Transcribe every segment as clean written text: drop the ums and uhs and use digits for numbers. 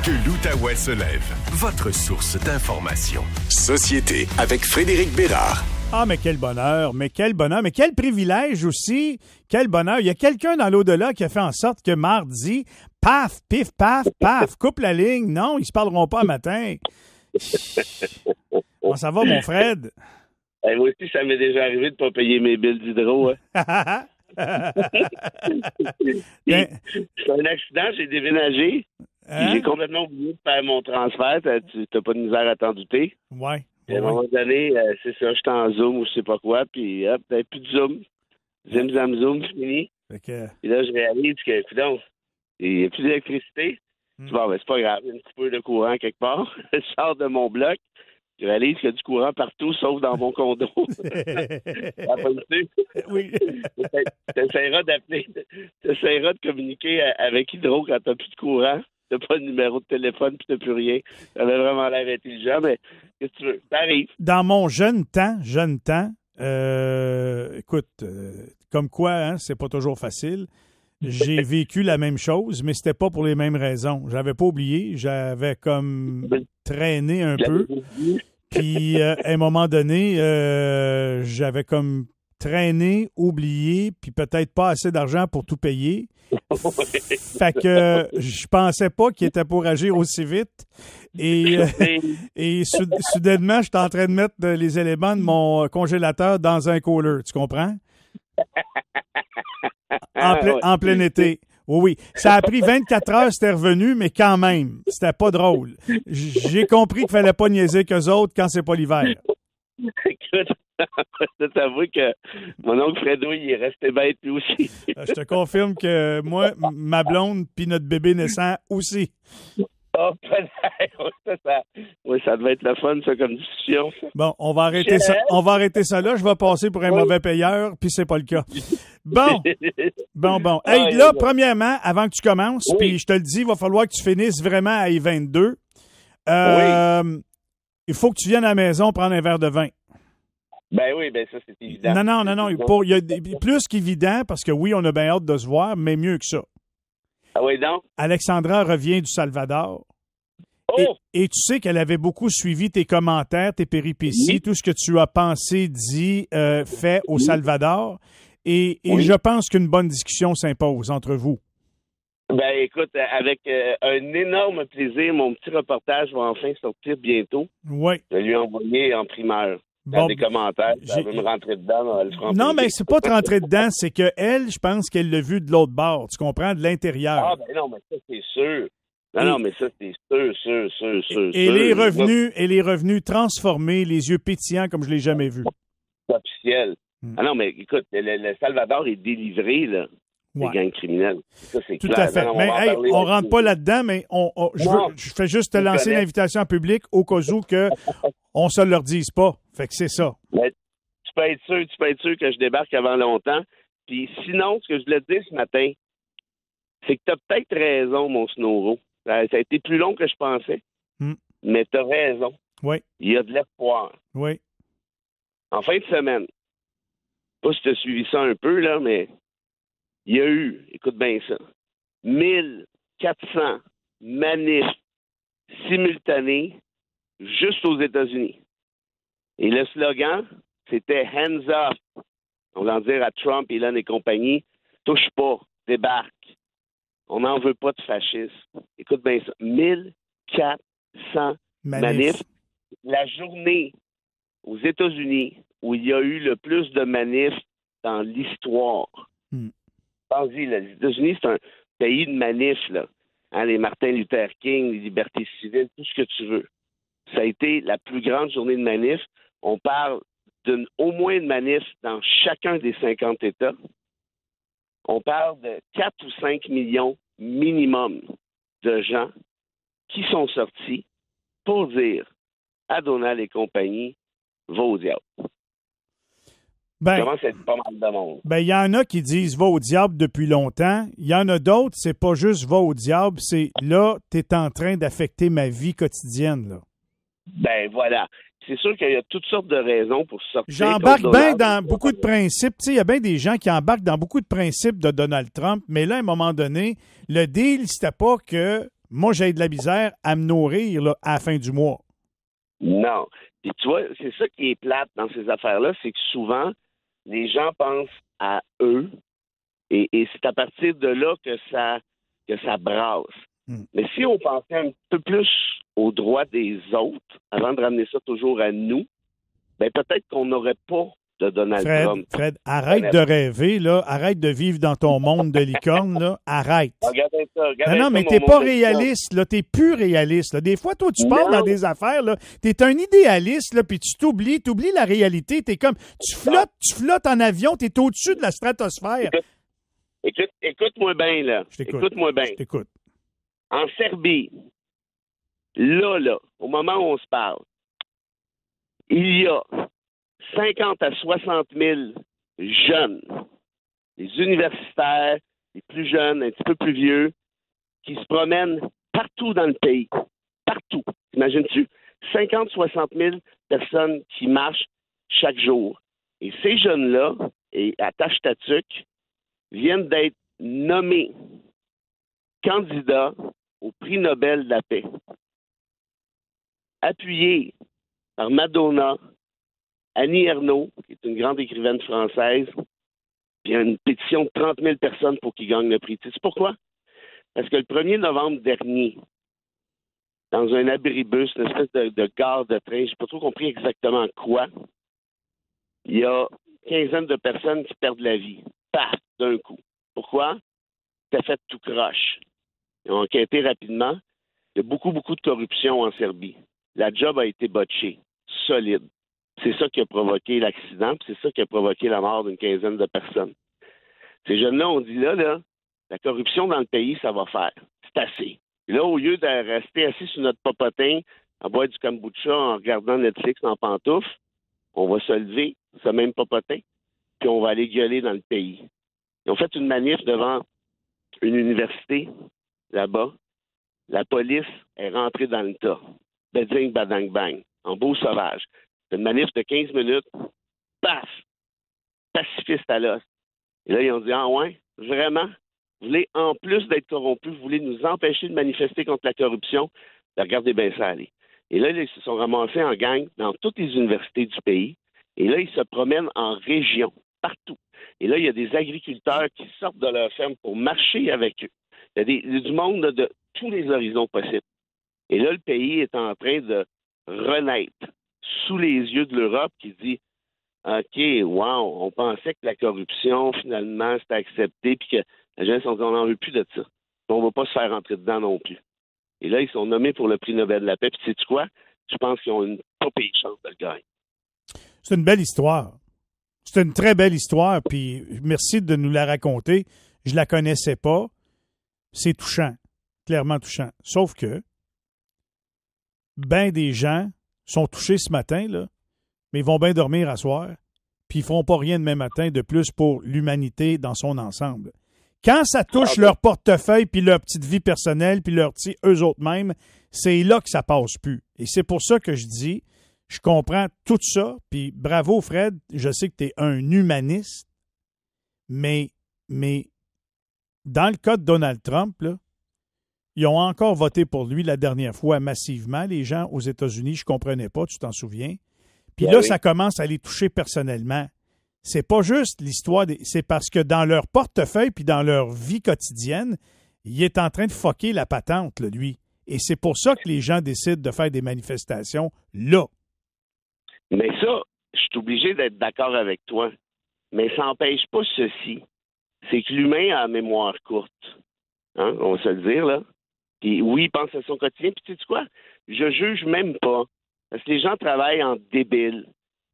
Que l'Outaouais se lève. Votre source d'information. Société avec Frédéric Bérard. Ah, mais quel bonheur, mais quel privilège aussi, quel bonheur. Il y a quelqu'un dans l'au-delà qui a fait en sorte que mardi, paf, pif, paf, paf, coupe la ligne. Non, ils se parleront pas matin. Bon, ça va, mon Fred? Moi aussi, ça m'est déjà arrivé de ne pas payer mes billes d'hydro. Hein. C'est un accident, j'ai déménagé. J'ai complètement oublié de faire mon transfert. Tu n'as pas de misère à t'en douter. Ouais. À un moment donné, c'est ça, j'étais en Zoom ou je sais pas quoi, puis hop, plus de Zoom. Zoom, fini. Okay. Puis là, je réalise que, écoute, il n'y a plus d'électricité. Bon, ben, c'est pas grave, il y a une coupure de courant quelque part. Je sors de mon bloc. Je réalise qu'il y a du courant partout, sauf dans mon condo. Oui. T'essaieras de communiquer avec Hydro quand t'as plus de courant. T'as pas de numéro de téléphone puis t'as plus rien. Ça avait vraiment l'air intelligent, mais qu'est-ce que tu veux? Ça arrive. Dans mon jeune temps, écoute, comme quoi, hein, c'est pas toujours facile. J'ai vécu la même chose, mais c'était pas pour les mêmes raisons. J'avais pas oublié, j'avais comme traîné un peu. Puis, à un moment donné, j'avais comme traîné, oublié, puis peut-être pas assez d'argent pour tout payer. Fait que je pensais pas qu'il était pour agir aussi vite. Et soudainement, j'étais en train de mettre les éléments de mon congélateur dans un cooler. Tu comprends? En plein été. Oui. Ça a pris 24 heures, c'était revenu, mais quand même, c'était pas drôle. J'ai compris qu'il fallait pas niaiser qu'eux autres quand c'est pas l'hiver. Écoute, je t'avoue que mon oncle Fredo, il est resté bête lui aussi. Je te confirme que moi, ma blonde puis notre bébé naissant aussi. Oh, oui, ça devait être le fun, ça, comme discussion. Bon, on va arrêter ça là. Je vais passer pour un mauvais payeur, puis c'est pas le cas. Bon. Hey, là, premièrement, avant que tu commences, puis je te le dis, il va falloir que tu finisses vraiment à I-22. Il faut que tu viennes à la maison prendre un verre de vin. Ben oui, ça, c'est évident. Non. Il y a plus qu'évident, parce que oui, on a bien hâte de se voir, mais mieux que ça. Ah oui, donc? Alexandra revient du Salvador. Oh! Et tu sais qu'elle avait beaucoup suivi tes commentaires, tes péripéties, tout ce que tu as pensé, dit, fait au Salvador. Et je pense qu'une bonne discussion s'impose entre vous. Ben écoute, avec un énorme plaisir, mon petit reportage va enfin sortir bientôt. Oui. Je vais lui envoyer en primeur. Dans des commentaires, elle veut me rentrer dedans, elle le fera en non, plaisir. mais c'est pas de rentrer dedans, c'est que elle, je pense qu'elle l'a vu de l'autre bord, tu comprends, de l'intérieur. Ah ben non, mais ça c'est sûr. Non, mais ça c'est sûr. Et les revenus transformés, les yeux pétillants comme je l'ai jamais vu. C'est officiel. Ah non, mais écoute, le Salvador est délivré, là. Des gangs criminels. Ça, c'est tout clair. à fait. Mais on rentre pas là-dedans, mais je fais juste te lancer l'invitation en public au cas où que on se le redise pas. Fait que c'est ça. Mais tu peux être sûr que je débarque avant longtemps. Puis sinon, ce que je voulais te dire ce matin, c'est que tu as peut-être raison, mon Snoro. Ça a été plus long que je pensais. Mais tu as raison. Oui. Il y a de l'espoir. Oui. En fin de semaine, pas si tu as suivi ça un peu, là, mais il y a eu, écoute bien ça, 1400 manifs simultanés juste aux États-Unis. Et le slogan, c'était « Hands off ». On va en dire à Trump, Elon et compagnie, « Touche pas, débarque ». On n'en veut pas de fascisme. Écoute bien ça, 1400 manifs. La journée aux États-Unis où il y a eu le plus de manifs dans l'histoire. Pense-y, les États-Unis, c'est un pays de manifs, là. Hein, les Martin Luther King, les libertés civiles, tout ce que tu veux. Ça a été la plus grande journée de manifs. On parle au moins de manifs dans chacun des 50 États. On parle de 4 ou 5 millions minimum de gens qui sont sortis pour dire à Donald et compagnie, va au diable. Comment c'est pas mal de monde? Ben, il y en a qui disent va au diable depuis longtemps. Il y en a d'autres, c'est pas juste va au diable, c'est là, t'es en train d'affecter ma vie quotidienne, là. Ben, voilà. C'est sûr qu'il y a toutes sortes de raisons pour sortir. J'embarque bien dans beaucoup de principes. Tu sais, il y a bien des gens qui embarquent dans beaucoup de principes de Donald Trump, mais là, à un moment donné, le deal, c'était pas que moi, j'ai de la misère à me nourrir là, à la fin du mois. Non. Puis tu vois, c'est ça qui est plate dans ces affaires-là, c'est que souvent, les gens pensent à eux et c'est à partir de là que ça brasse. Mais si on pensait un peu plus aux droits des autres, avant de ramener ça toujours à nous, ben peut-être qu'on n'aurait pas de Donald Trump. Fred, arrête de rêver, là. Arrête de vivre dans ton monde de licorne, là. Arrête. Regardez ça. Non, mais t'es pas réaliste, là. T'es plus réaliste, là. Des fois, toi, tu pars dans des affaires, là. T'es un idéaliste, là, puis tu t'oublies la réalité. T'es comme, tu flottes en avion, t'es au-dessus de la stratosphère. Écoute-moi bien, là. Écoute-moi bien. Je t'écoute. En Serbie, là, au moment où on se parle, il y a 50 à 60 000 jeunes, les universitaires, les plus jeunes, un petit peu plus vieux, qui se promènent partout dans le pays. Partout. Imagines-tu? 50 60 000 personnes qui marchent chaque jour. Et ces jeunes-là, et à Tach-Tatuc, viennent d'être nommés candidats au prix Nobel de la paix. Appuyés par Madonna, Annie Ernaux, qui est une grande écrivaine française, puis il y a une pétition de 30 000 personnes pour qu'ils gagnent le prix. Tu sais pourquoi? Parce que le 1er novembre dernier, dans un abribus, une espèce de gare de train, je n'ai pas trop compris exactement quoi, il y a une quinzaine de personnes qui perdent la vie. Paf, d'un coup. Pourquoi? C'était fait tout croche. Ils ont enquêté rapidement. Il y a beaucoup de corruption en Serbie. La job a été botchée. Solide. C'est ça qui a provoqué l'accident, puis c'est ça qui a provoqué la mort d'une quinzaine de personnes. Ces jeunes-là ont dit, là, la corruption dans le pays, ça va faire. C'est assez. Et là, au lieu de rester assis sur notre popotin, à boire du kombucha en regardant Netflix en pantoufles, on va se lever, ce même popotin, puis on va aller gueuler dans le pays. Ils ont fait une manif devant une université, là-bas. La police est rentrée dans le tas. Beding, badang, bang. En beau sauvage. C'est une manif de 15 minutes. Paf! Pacifiste à l'os. Et là, ils ont dit, ah ouais, vraiment? Vous voulez, en plus d'être corrompus, vous voulez nous empêcher de manifester contre la corruption? Ben, regardez bien ça aller. Et là, ils se sont ramassés en gang dans toutes les universités du pays. Et là, ils se promènent en région, partout. Et là, il y a des agriculteurs qui sortent de leur ferme pour marcher avec eux. Il y a du monde de tous les horizons possibles. Et là, le pays est en train de renaître sous les yeux de l'Europe qui dit OK, wow, on pensait que la corruption, finalement, c'était accepté, puis que les gens sont dit on n'en veut plus de ça. On ne va pas se faire rentrer dedans non plus. Et là, ils sont nommés pour le prix Nobel de la paix. Puis sais-tu quoi? Je pense qu'ils ont une pas pire chance de le gagner. C'est une belle histoire. C'est une très belle histoire, puis merci de nous la raconter. Je la connaissais pas. C'est touchant, clairement touchant. Sauf que ben des gens sont touchés ce matin, là, mais ils vont bien dormir à soir, puis ils feront pas rien demain matin de plus pour l'humanité dans son ensemble. Quand ça touche leur portefeuille, puis leur petite vie personnelle, puis leur petit eux-autres-mêmes, c'est là que ça passe plus. Et c'est pour ça que je dis, je comprends tout ça, puis bravo Fred, je sais que tu es un humaniste, mais dans le cas de Donald Trump, là, ils ont encore voté pour lui la dernière fois massivement, les gens aux États-Unis, je comprenais pas, tu t'en souviens. Puis là, ça commence à les toucher personnellement. C'est pas juste l'histoire, c'est parce que dans leur portefeuille puis dans leur vie quotidienne, il est en train de fucker la patente, là, lui. Et c'est pour ça que les gens décident de faire des manifestations là. Mais ça, je suis obligé d'être d'accord avec toi. Mais ça n'empêche pas ceci. C'est que l'humain a la mémoire courte. Hein? On va se le dire, là. Puis oui, il pense à son quotidien. Puis tu sais quoi? Je juge même pas. Parce que les gens travaillent en débile.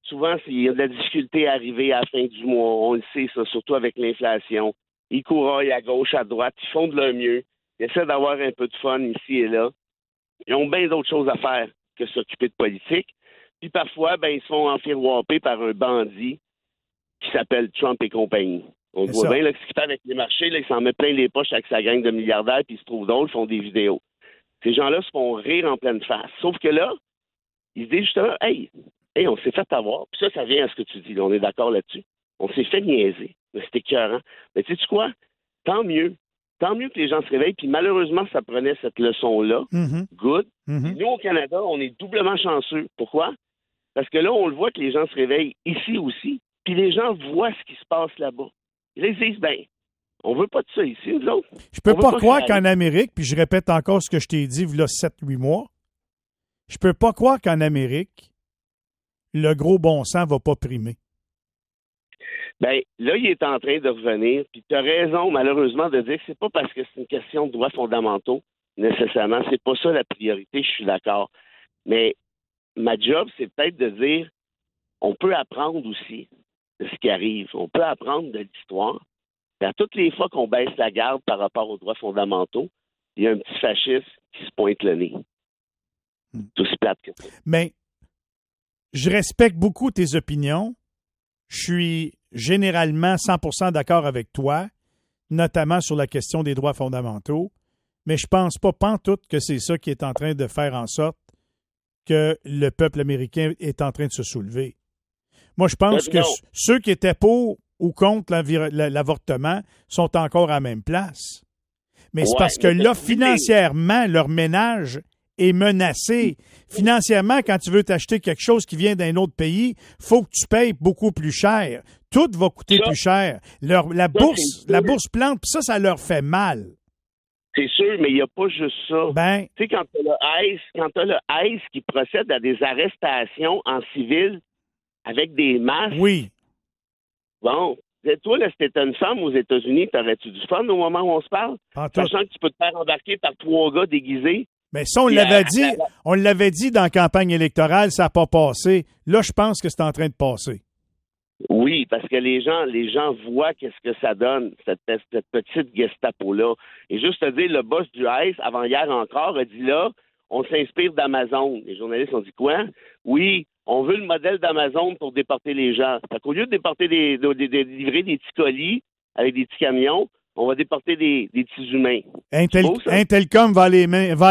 Souvent, il y a de la difficulté à arriver à la fin du mois. On le sait, ça, surtout avec l'inflation. Ils couraillent à gauche, à droite. Ils font de leur mieux. Ils essaient d'avoir un peu de fun ici et là. Ils ont bien d'autres choses à faire que s'occuper de politique. Puis parfois, ben, ils se font enfirouaper par un bandit qui s'appelle Trump et compagnie. On le voit bien, là, ce qu'il fait avec les marchés, là, il s'en met plein les poches avec sa gang de milliardaires, puis ils se trouvent drôles, font des vidéos. Ces gens-là se font rire en pleine face. Sauf que là, ils se disent justement, hey, on s'est fait avoir. Puis ça vient à ce que tu dis, là, on est d'accord là-dessus. On s'est fait niaiser. Mais c'était écœurant. Mais sais-tu quoi? Tant mieux. tant mieux que les gens se réveillent. Puis malheureusement, ça prenait cette leçon-là. Good. Nous, au Canada, on est doublement chanceux. Pourquoi? Parce que là, on le voit que les gens se réveillent ici aussi. Puis les gens voient ce qui se passe là-bas. Ils disent, ben, on veut pas de ça ici, nous autres. Je peux pas croire qu'en Amérique, puis je répète encore ce que je t'ai dit il y a 7-8 mois, je peux pas croire qu'en Amérique, le gros bon sens va pas primer. Ben là, il est en train de revenir. Puis tu as raison, malheureusement, de dire que c'est pas parce que c'est une question de droits fondamentaux, nécessairement. C'est pas ça la priorité, je suis d'accord. Mais ma job, c'est peut-être de dire, on peut apprendre aussi de ce qui arrive. On peut apprendre de l'histoire. Et à toutes les fois qu'on baisse la garde par rapport aux droits fondamentaux, il y a un petit fasciste qui se pointe le nez. Tout aussi plate que ça. Mais je respecte beaucoup tes opinions. Je suis généralement 100% d'accord avec toi, notamment sur la question des droits fondamentaux, mais je pense pas pantoute que c'est ça qui est en train de faire en sorte que le peuple américain est en train de se soulever. Moi, je pense que ceux qui étaient pour ou contre l'avortement sont encore à la même place. Mais c'est parce que là, financièrement, leur ménage est menacé. Financièrement, quand tu veux t'acheter quelque chose qui vient d'un autre pays, faut que tu payes beaucoup plus cher. Tout va coûter plus cher. La bourse plante, puis ça leur fait mal. C'est sûr, mais il n'y a pas juste ça. Tu sais, quand tu as le ICE qui procède à des arrestations en civil avec des masques. Oui. Bon, toi, là, si t'étais une femme aux États-Unis, t'aurais-tu du fun au moment où on se parle? Sachant que tu peux te faire embarquer par 3 gars déguisés. Mais ça, on l'avait dit dans la campagne électorale, ça n'a pas passé. Là, je pense que c'est en train de passer. Oui, parce que les gens voient qu'est-ce que ça donne, cette petite Gestapo-là. Et juste te dire, le boss du ICE, avant-hier encore, a dit là, on s'inspire d'Amazon. Les journalistes ont dit quoi? Oui, on veut le modèle d'Amazon pour déporter les gens. Fait qu'au lieu de déporter de livrer des petits colis avec des petits camions, on va déporter des petits humains. Intelcom va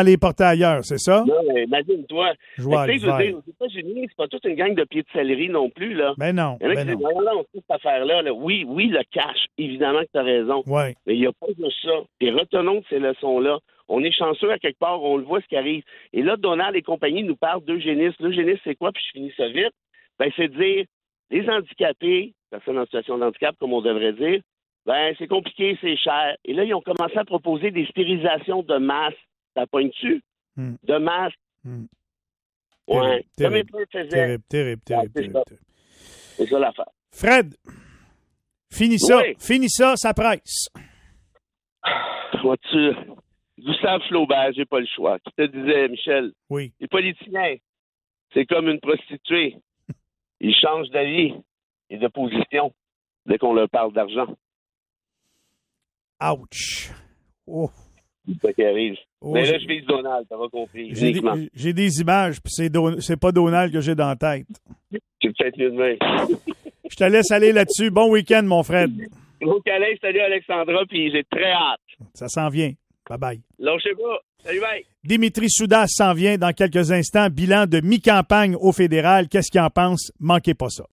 les porter ailleurs, c'est ça? Non, mais imagine-toi. Je veux dire, aux États-Unis, c'est pas toute une gang de pieds de céleri non plus, là. Ben non. Il y en a qui disent, non, cette affaire-là, là. Oui, le cash, évidemment que tu as raison. Ouais. Mais il n'y a pas de ça. Et retenons de ces leçons-là. On est chanceux à quelque part, on le voit ce qui arrive. Et là, Donald et compagnie nous parlent d'eugénisme. L'eugénisme, c'est quoi? Puis je finis ça vite. Ben, c'est de dire, les handicapés, personnes en situation de handicap, comme on devrait dire, ben, c'est compliqué, c'est cher. Et là, ils ont commencé à proposer des stérilisations de masse. Ça pointe-tu? De masse. Ouais. Terrible. C'est ça l'affaire. Fred, finis ça, ça presse. Vois-tu, Gustave Flaubert, j'ai pas le choix. Qui te disait, Michel? Oui. Les politiciens, c'est comme une prostituée. Ils changent d'avis et de position dès qu'on leur parle d'argent. Ouch. Oh. C'est ça qui arrive. Mais là, je vise Donald, t'as pas compris. J'ai des images, puis c'est pas Donald que j'ai dans la tête. C'est peut-être mieux de même. Je te laisse aller là-dessus. Bon week-end, mon Fred. Gros câlin, salut Alexandra, puis j'ai très hâte. Ça s'en vient. Bye-bye. Lâchez pas. Salut, bye. Dimitri Soudas s'en vient dans quelques instants. Bilan de mi-campagne au fédéral. Qu'est-ce qu'il en pense? Manquez pas ça.